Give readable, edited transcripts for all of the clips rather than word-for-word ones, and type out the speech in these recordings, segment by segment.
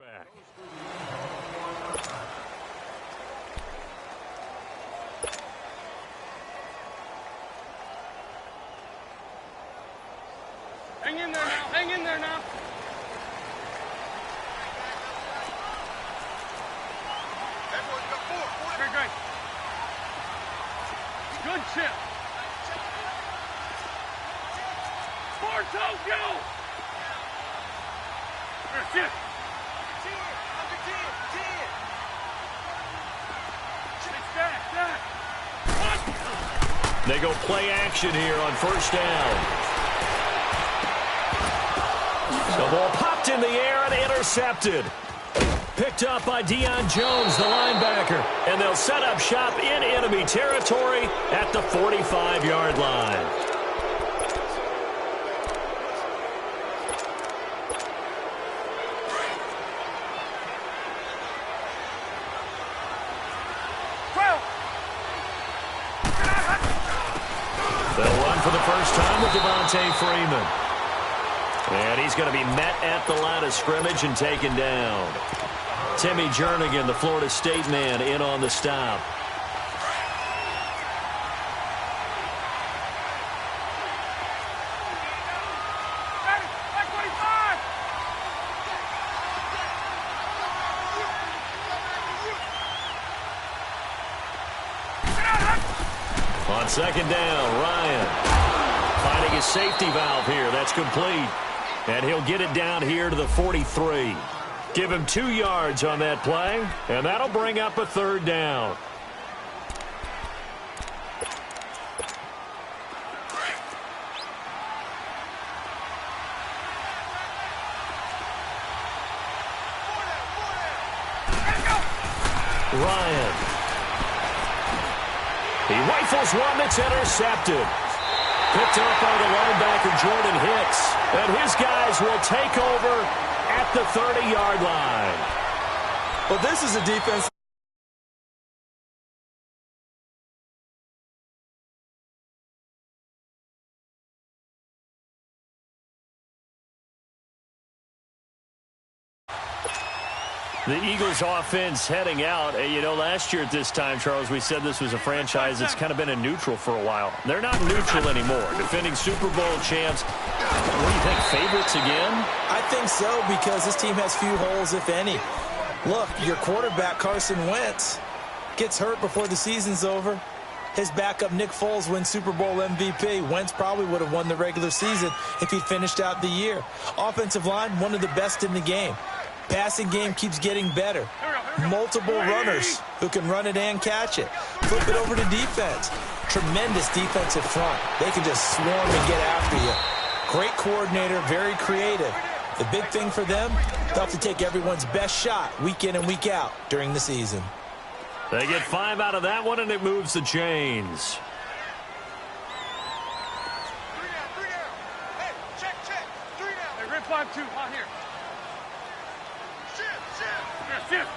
Back. Hang in there now. Hang in there now. Everyone's got four. Great, great. Good chip. Four toes, go. Here, chip. They go play action here on first down. The ball popped in the air and intercepted. Picked up by Deion Jones, the linebacker. And they'll set up shop in enemy territory at the 45-yard line. They'll run for the first time with Devontae Freeman. And he's going to be met at the line of scrimmage and taken down. Timmy Jernigan, the Florida State man, in on the stop. On second down, Ryan finding his safety valve here. That's complete. And he'll get it down here to the 43. Give him 2 yards on that play, and that'll bring up a third down. Ryan. He rifles one that's intercepted. Picked up by the linebacker, Jordan Hicks. And his guys will take over at the 30-yard line. Well, this is a defense. The Eagles offense heading out. You know, last year at this time, Charles, we said this was a franchise that's kind of been in neutral for a while. They're not neutral anymore. Defending Super Bowl champs. What do you think, favorites again? I think so, because this team has few holes, if any. Look, your quarterback, Carson Wentz, gets hurt before the season's over. His backup, Nick Foles, wins Super Bowl MVP. Wentz probably would have won the regular season if he finished out the year. Offensive line, one of the best in the game. Passing game keeps getting better. Multiple runners who can run it and catch it. Flip it over to defense. Tremendous defensive front. They can just swarm and get after you. Great coordinator, very creative. The big thing for them, they'll have to take everyone's best shot week in and week out during the season. They get 5 out of that one, and it moves the chains. 3 down. Hey, check. 3 down. Hey, rip 5-2, on here. Shift.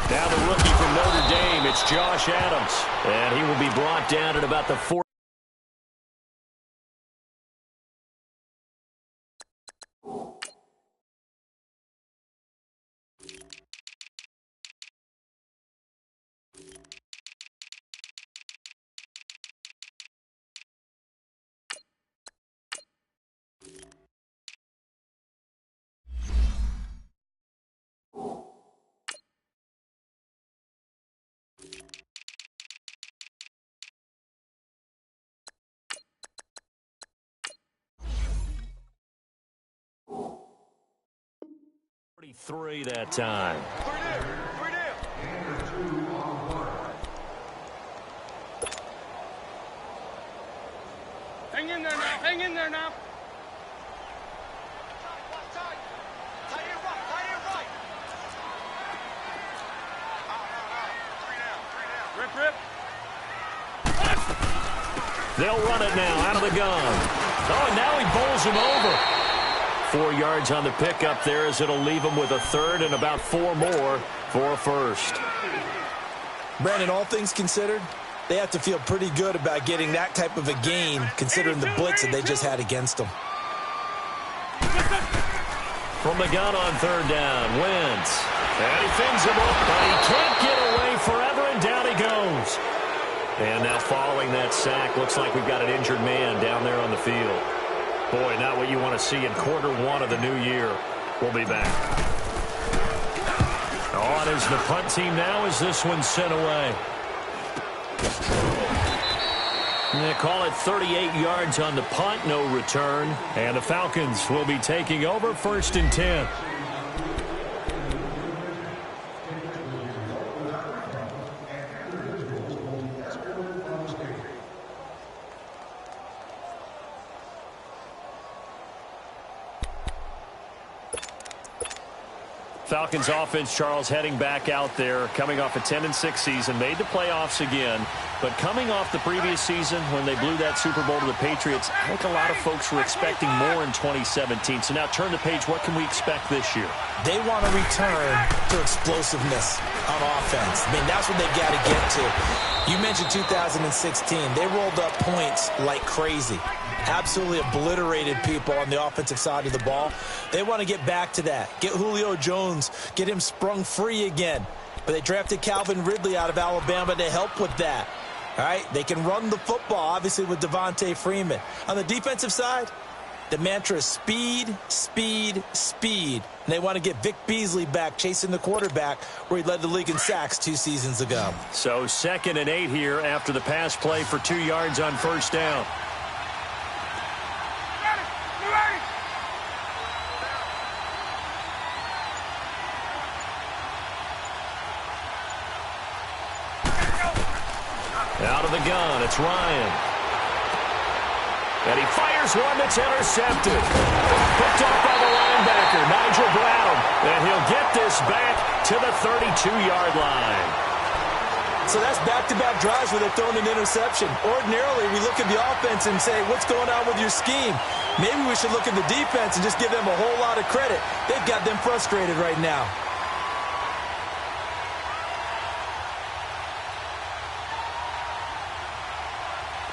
Now the rookie from Notre Dame, it's Josh Adams. And he will be brought down at about the 4. Three that time. 3 down. Hang in there now. Hang in there now. Tight end right. Out. 3 down. Rip. They'll run it now out of the gun. Oh, and now he bowls him over. 4 yards on the pickup there, as it'll leave him with a third and about 4 more for a first. Brandon, all things considered, they have to feel pretty good about getting that type of a gain, considering the blitz that they just had against them. From the gun on third down, Wentz. And he fins him up, but he can't get away forever, and down he goes. And now following that sack, looks like we've got an injured man down there on the field. Boy, not what you want to see in quarter one of the new year. We'll be back. On is the punt team now as this one's sent away. They call it 38 yards on the punt, no return. And the Falcons will be taking over 1st and 10. Falcons offense, Charles, heading back out there, coming off a 10-6 season, made the playoffs again, but coming off the previous season when they blew that Super Bowl to the Patriots, I think a lot of folks were expecting more in 2017. So now turn the page, what can we expect this year? They want to return to explosiveness on offense. I mean, that's what they got to get to. You mentioned 2016. They rolled up points like crazy. Absolutely obliterated people on the offensive side of the ball. They want to get back to that. Get Julio Jones, get him sprung free again. But they drafted Calvin Ridley out of Alabama to help with that. All right, they can run the football, obviously, with Devontae Freeman. On the defensive side, the mantra is speed, speed, speed. And they want to get Vic Beasley back, chasing the quarterback, where he led the league in sacks 2 seasons ago. So 2nd and 8 here after the pass play for 2 yards on first down. Out of the gun, it's Ryan. And he fires one that's intercepted. Picked off by the linebacker, Nigel Brown. And he'll get this back to the 32-yard line. So that's back-to-back drives where they've thrown an interception. Ordinarily, we look at the offense and say, what's going on with your scheme? Maybe we should look at the defense and just give them a whole lot of credit. They've got them frustrated right now.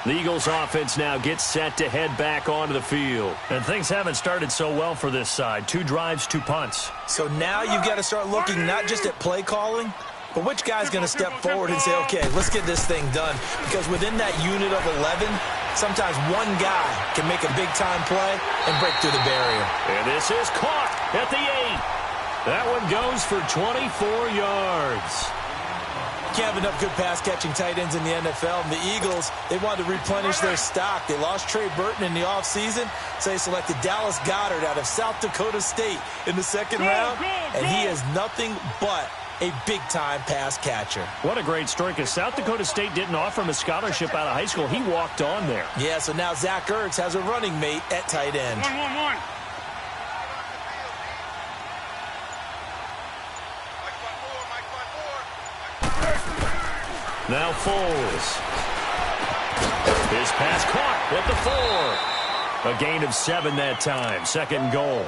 The Eagles offense now gets set to head back onto the field. And things haven't started so well for this side. 2 drives, 2 punts. So now you've got to start looking not just at play calling, but which guy's going to step forward and say, okay, let's get this thing done. Because within that unit of 11, sometimes one guy can make a big-time play and break through the barrier. And this is caught at the 8. That one goes for 24 yards. Can't have enough good pass-catching tight ends in the NFL. And the Eagles, they wanted to replenish their stock. They lost Trey Burton in the offseason, so they selected Dallas Goedert out of South Dakota State in the 2nd round. And he is nothing but a big-time pass catcher. What a great story, because South Dakota State didn't offer him a scholarship out of high school. He walked on there. Yeah, so now Zach Ertz has a running mate at tight end. 1-1-1. Now Foles. His pass caught at the 4. A gain of 7 that time. 2nd goal.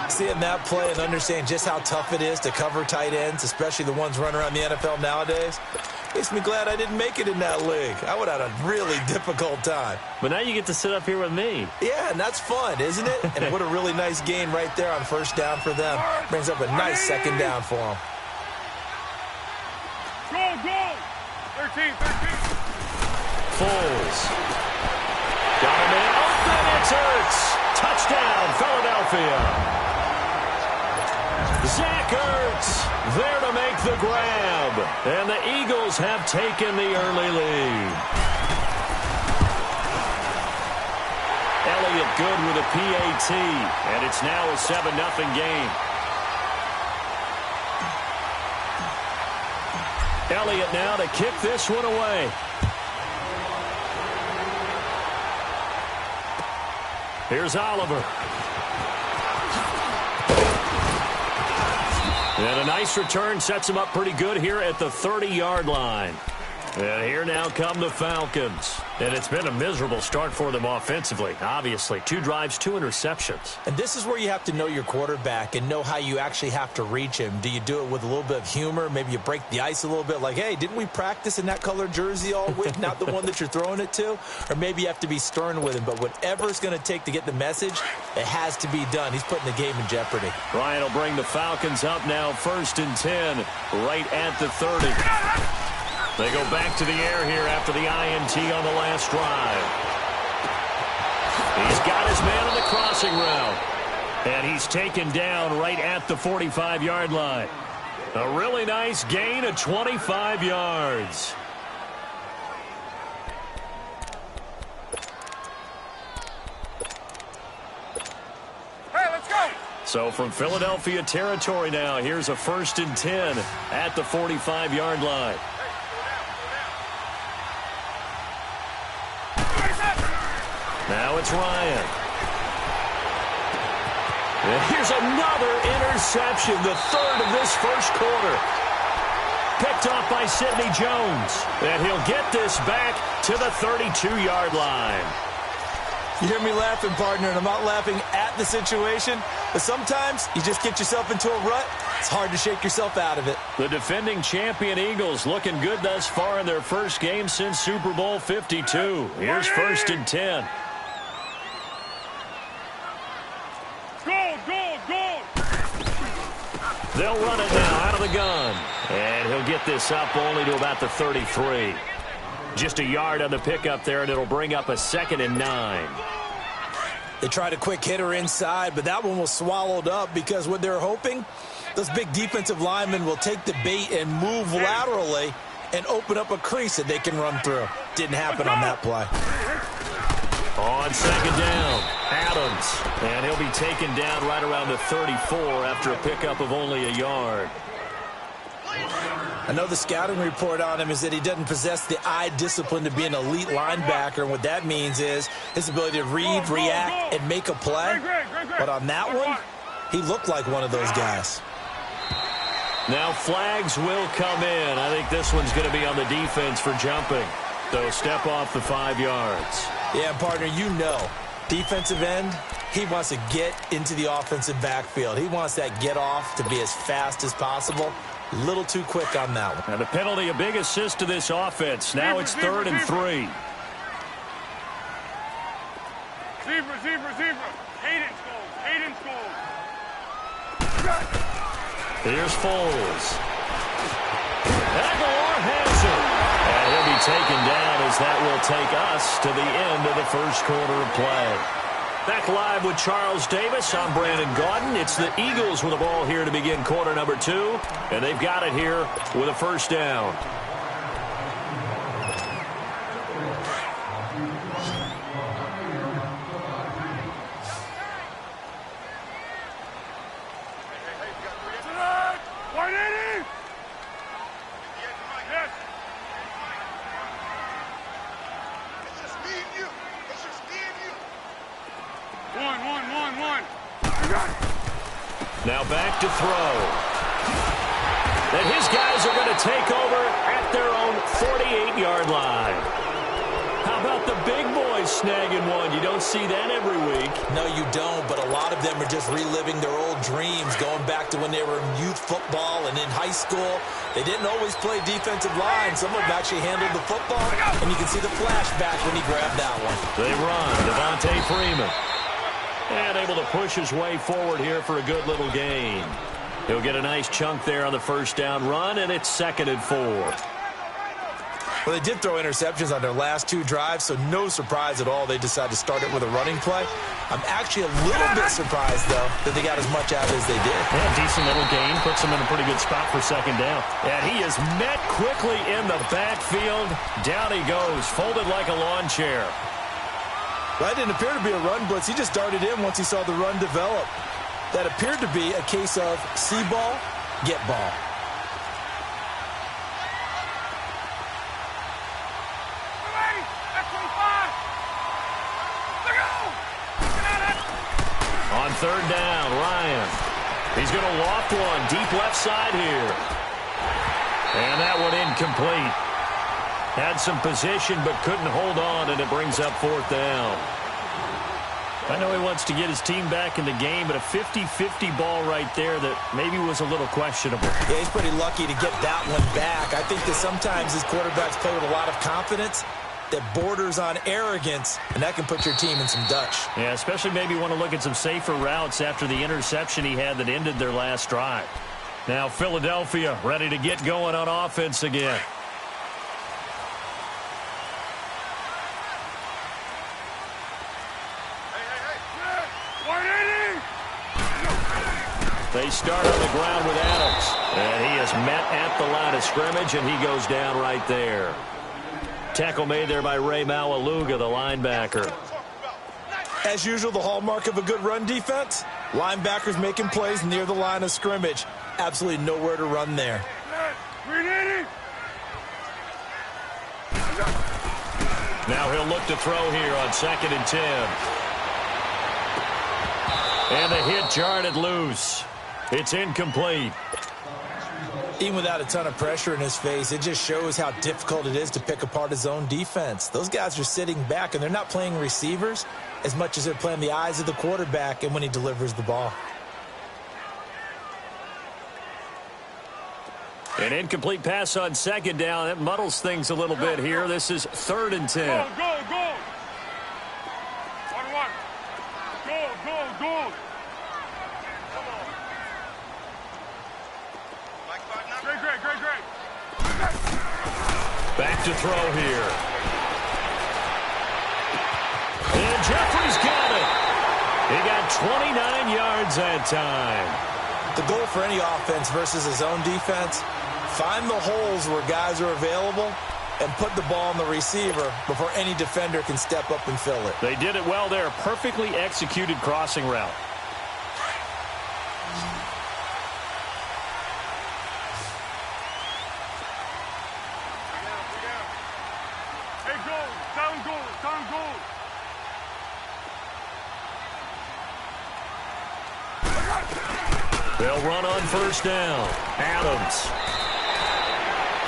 Seeing that play and understanding just how tough it is to cover tight ends, especially the ones running around the NFL nowadays, makes me glad I didn't make it in that league. I would have had a really difficult time. But now you get to sit up here with me. Yeah, and that's fun, isn't it? And what a really nice gain right there on first down for them. Brings up a nice 2nd down for them. Go! 13. Foles. Got him in. Open, it's Ertz. Touchdown, Philadelphia. Zach Ertz there to make the grab. And the Eagles have taken the early lead. Elliott good with a PAT. And it's now a 7-0 game. Elliott now to kick this one away. Here's Oliver. And a nice return sets him up pretty good here at the 30-yard line. And here now come the Falcons. And it's been a miserable start for them offensively, obviously. 2 drives, 2 interceptions. And this is where you have to know your quarterback and know how you actually have to reach him. Do you do it with a little bit of humor? Maybe you break the ice a little bit like, hey, didn't we practice in that color jersey all week? Not the one that you're throwing it to? Or maybe you have to be stern with him. But whatever it's going to take to get the message, it has to be done. He's putting the game in jeopardy. Ryan will bring the Falcons up now 1st and 10, right at the 30. They go back to the air here after the INT on the last drive. He's got his man on the crossing route. And he's taken down right at the 45-yard line. A really nice gain of 25 yards. Hey, let's go. So from Philadelphia territory now, here's a 1st and 10 at the 45-yard line. Now it's Ryan. And here's another interception, the 3rd of this first quarter. Picked off by Sidney Jones. And he'll get this back to the 32-yard line. You hear me laughing, partner, and I'm not laughing at the situation. But sometimes you just get yourself into a rut. It's hard to shake yourself out of it. The defending champion Eagles looking good thus far in their first game since Super Bowl 52. Here's 1st and 10. They'll run it now out of the gun. And he'll get this up only to about the 33. Just a yard on the pickup there, and it'll bring up a 2nd and 9. They tried a quick hitter inside, but that one was swallowed up because what they're hoping, those big defensive linemen will take the bait and move laterally and open up a crease that they can run through. Didn't happen on that play. On 2nd down, Adams. And he'll be taken down right around the 34 after a pickup of only a yard. I know the scouting report on him is that he doesn't possess the eye discipline to be an elite linebacker. And what that means is his ability to read, react, and make a play. But on that one, he looked like one of those guys. Now flags will come in. I think this one's going to be on the defense for jumping. So step off the 5 yards. Yeah, partner, you know, defensive end, he wants to get into the offensive backfield. He wants that get off to be as fast as possible. A little too quick on that one. And the penalty, a big assist to this offense. Now it's 3rd and 3. Receiver. Hayden scores. Here's Foles. Aguilar has it. And he'll be taken down as that will take us to the end of the first quarter of play. Back live with Charles Davis. I'm Brandon Gaudin. It's the Eagles with the ball here to begin quarter number 2. And they've got it here with a 1st down. Now back to throw. And his guys are going to take over at their own 48-yard line. How about the big boys snagging one? You don't see that every week. No, you don't, but a lot of them are just reliving their old dreams, going back to when they were in youth football and in high school. They didn't always play defensive line. Some of them actually handled the football, and you can see the flashback when he grabbed that one. They run. Devontae Freeman. And able to push his way forward here for a good little gain. He'll get a nice chunk there on the 1st down run, and it's 2nd and 4. Well, they did throw interceptions on their last 2 drives, so no surprise at all they decided to start it with a running play. I'm actually a little bit surprised, though, that they got as much out as they did. Yeah, decent little gain. Puts them in a pretty good spot for 2nd down. And he is met quickly in the backfield. Down he goes, folded like a lawn chair. That didn't appear to be a run blitz. He just darted in once he saw the run develop. That appeared to be a case of see ball, get ball. On 3rd down, Ryan. He's going to loft one deep left side here. And that one incomplete. Had some position but couldn't hold on, and it brings up 4th down. I know he wants to get his team back in the game, but a 50-50 ball right there that maybe was a little questionable. Yeah, he's pretty lucky to get that one back. I think that sometimes his quarterbacks play with a lot of confidence that borders on arrogance, and that can put your team in some Dutch. Yeah, especially maybe want to look at some safer routes after the interception he had that ended their last drive. Now Philadelphia ready to get going on offense again. They start on the ground with Adams. And he is met at the line of scrimmage, and he goes down right there. Tackle made there by Ray Maualuga, the linebacker. As usual, the hallmark of a good run defense, linebackers making plays near the line of scrimmage. Absolutely nowhere to run there. Now he'll look to throw here on 2nd and 10. And the hit jarred it loose. It's incomplete. Even without a ton of pressure in his face, it just shows how difficult it is to pick apart his own defense. Those guys are sitting back, and they're not playing receivers as much as they're playing the eyes of the quarterback and when he delivers the ball. An incomplete pass on 2nd down. That muddles things a little bit here. This is 3rd and 10. Go, go, go. 1-1. Go, go, go. Great. Back to throw here. And Jeffrey's got it. He got 29 yards that time. The goal for any offense versus his own defense, find the holes where guys are available and put the ball on the receiver before any defender can step up and fill it. They did it well there. Perfectly executed crossing route. They'll run on 1st down. Adams.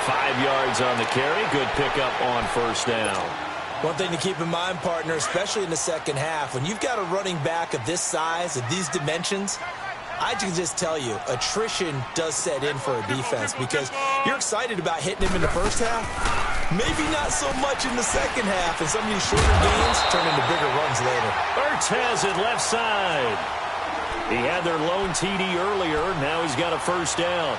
5 yards on the carry. Good pickup on 1st down. One thing to keep in mind, partner, especially in the second half, when you've got a running back of this size, of these dimensions, I can just tell you, attrition does set in for a defense because you're excited about hitting him in the first half. Maybe not so much in the second half, and some of these shorter games turn into bigger runs later. Ertz has it left side. He had their lone TD earlier. Now he's got a 1st down.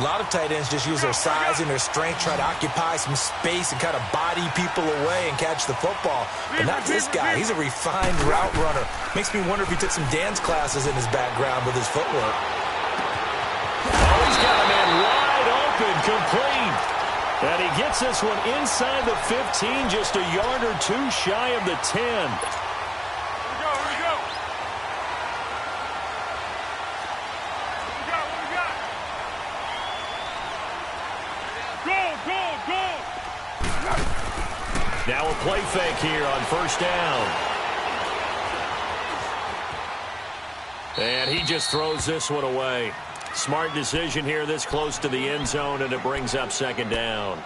A lot of tight ends just use their size and their strength, try to occupy some space and kind of body people away and catch the football. But not this guy. He's a refined route runner. Makes me wonder if he took some dance classes in his background with his footwork. Oh, he's got a man wide open, complete. And he gets this one inside the 15, just a yard or two shy of the 10. Now a play fake here on 1st down. And he just throws this one away. Smart decision here this close to the end zone, and it brings up 2nd down.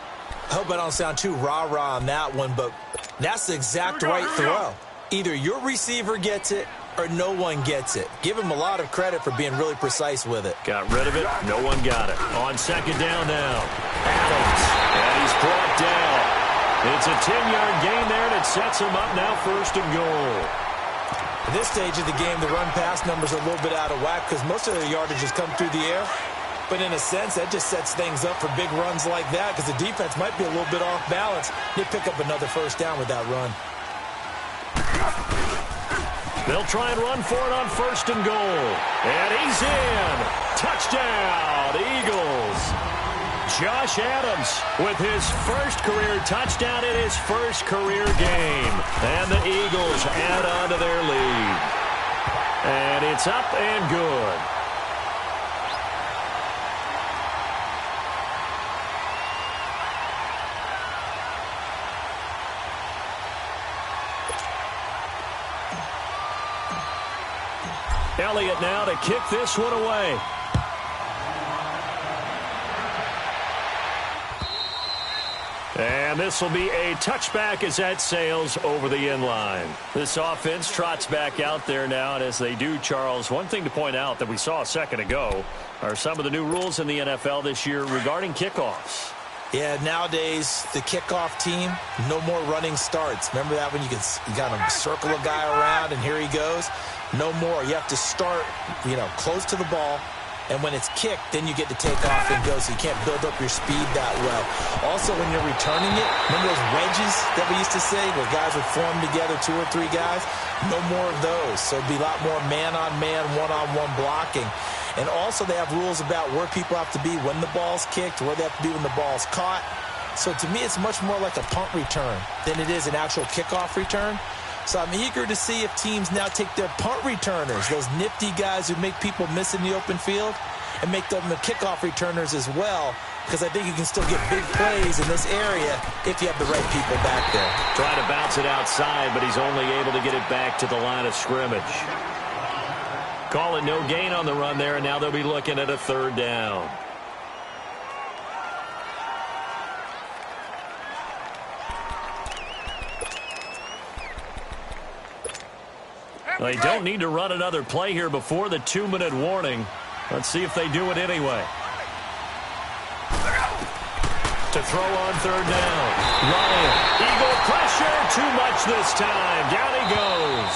I hope I don't sound too rah-rah on that one, but that's the exact right throw. Either your receiver gets it or no one gets it. Give him a lot of credit for being really precise with it. Got rid of it. No one got it. On 2nd down now. Adams. And he's brought down. It's a 10-yard gain there, and it sets him up now 1st and goal. At this stage of the game, the run-pass numbers are a little bit out of whack because most of their yardage has come through the air. But in a sense, that just sets things up for big runs like that because the defense might be a little bit off balance. They pick up another 1st down with that run. They'll try and run for it on 1st and goal. And he's in. Touchdown, Eagles. Josh Adams with his 1st career touchdown in his 1st career game. And the Eagles add on to their lead. And it's up and good. Elliott now to kick this one away. And this will be a touchback as that sails over the end line. This offense trots back out there now, and as they do, Charles, one thing to point out that we saw a second ago are some of the new rules in the NFL this year regarding kickoffs. Yeah, nowadays, the kickoff team, no more running starts. Remember that when you got to circle a guy around and here he goes? No more. You have to start, close to the ball. And when it's kicked, then you get to take off and go, so you can't build up your speed that well. Also, when you're returning it, remember those wedges that we used to say where guys would form together, 2 or 3 guys? No more of those. So it'd be a lot more man-on-man, one-on-one blocking. And also they have rules about where people have to be when the ball's kicked, where they have to be when the ball's caught. So to me, it's much more like a punt return than it is an actual kickoff return. So I'm eager to see if teams now take their punt returners, those nifty guys who make people miss in the open field, and make them the kickoff returners as well, because I think you can still get big plays in this area if you have the right people back there. Trying to bounce it outside, but he's only able to get it back to the line of scrimmage. Call it no gain on the run there, and now they'll be looking at a 3rd down. They don't need to run another play here before the 2-minute warning. Let's see if they do it anyway. To throw on 3rd down. Ryan, Eagle pressure, too much this time. Down he goes.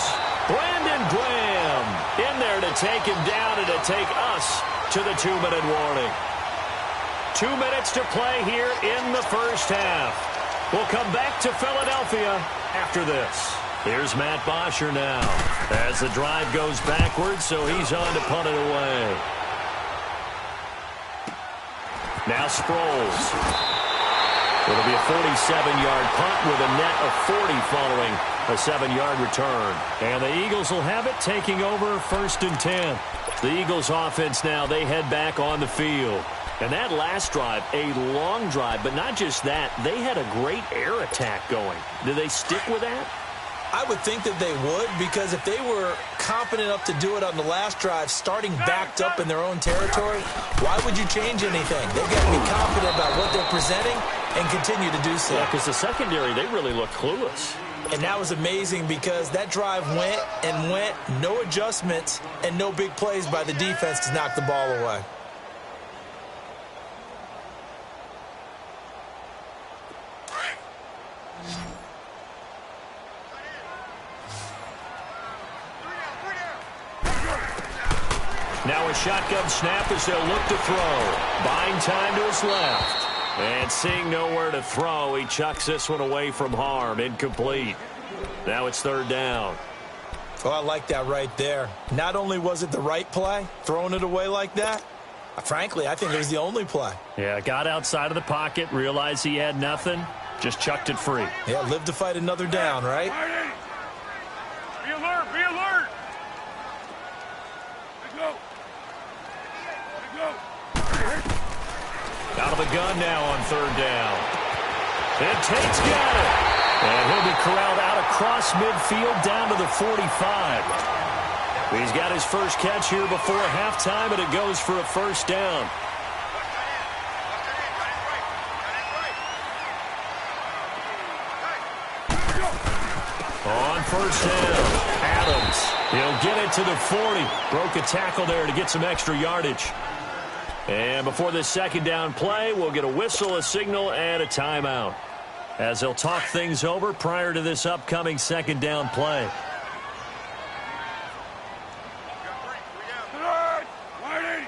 Brandon Graham in there to take him down and to take us to the 2-minute warning. 2 minutes to play here in the first half. We'll come back to Philadelphia after this. Here's Matt Bosher now as the drive goes backwards, so he's on to punt it away. Now Sproles. It'll be a 47-yard punt with a net of 40 following a 7-yard return. And the Eagles will have it taking over 1st and 10. The Eagles offense now, they head back on the field. And that last drive, a long drive, but not just that, they had a great air attack going. Do they stick with that? I would think that they would, because if they were confident enough to do it on the last drive, starting backed up in their own territory, why would you change anything? They've got to be confident about what they're presenting and continue to do so. Yeah, because the secondary, they really look clueless. And that was amazing because that drive went and went, no adjustments, and no big plays by the defense to knock the ball away. Now a shotgun snap as they'll look to throw. Buying time to his left. And seeing nowhere to throw, he chucks this one away from harm. Incomplete. Now it's 3rd down. Oh, I like that right there. Not only was it the right play, throwing it away like that, frankly, I think it was the only play. Yeah, got outside of the pocket, realized he had nothing, just chucked it free. Yeah, live to fight another down, right? Be alert, be alert. Let's go. Let's go. Out of the gun now on 3rd down. And Tate's got it. And he'll be corralled out across midfield down to the 45. He's got his first catch here before halftime, and it goes for a 1st down. On 1st down, Adams. He'll get it to the 40. Broke a tackle there to get some extra yardage. And before this 2nd down play, we'll get a whistle, a signal, and a timeout, as they'll talk things over prior to this upcoming 2nd down play. Alert! 180.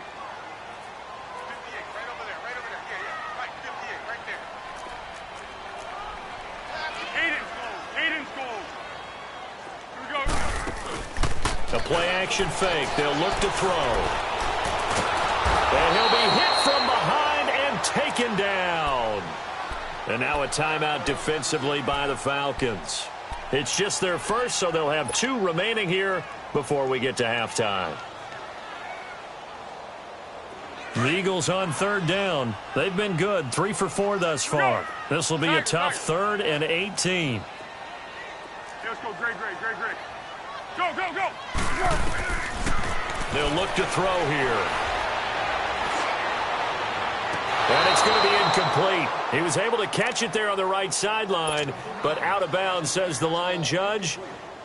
58, right over there, right over there. Yeah, right, 58, right there. Hayden's goal. Here we go. A play-action fake. They'll look to throw. And he'll be hit from behind and taken down. And now a timeout defensively by the Falcons. It's just their first, so they'll have 2 remaining here before we get to halftime. The Eagles on 3rd down. They've been good, 3 for 4 thus far. This will be a tough 3rd and 18. Let's go, great. Go. They'll look to throw here. And it's going to be incomplete. He was able to catch it there on the right sideline, but out of bounds, says the line judge.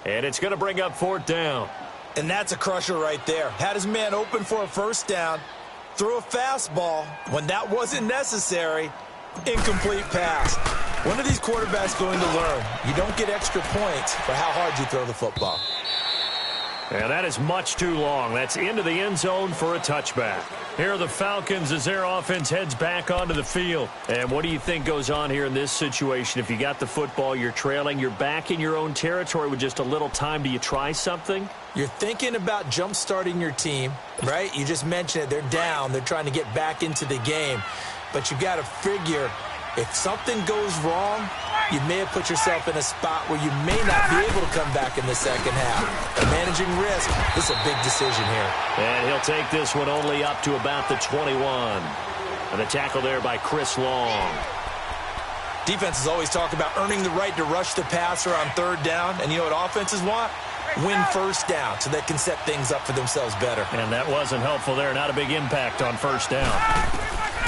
And it's going to bring up 4th down. And that's a crusher right there. Had his man open for a first down, threw a fastball. When that wasn't necessary, incomplete pass. When are these quarterbacks going to learn? You don't get extra points for how hard you throw the football. And that is much too long. That's into the end zone for a touchback. Here are the Falcons as their offense heads back onto the field. And what do you think goes on here in this situation? If you got the football, you're trailing, you're back in your own territory with just a little time. Do you try something? You're thinking about jump-starting your team, right? You just mentioned it. They're down. They're trying to get back into the game. But you got to figure, if something goes wrong, you may have put yourself in a spot where you may not be able to come back in the second half. And managing risk, this is a big decision here. And he'll take this one only up to about the 21. And the tackle there by Chris Long. Defenses always talk about earning the right to rush the passer on 3rd down. And you know what offenses want? Win first down so they can set things up for themselves better. And that wasn't helpful there. Not a big impact on first down.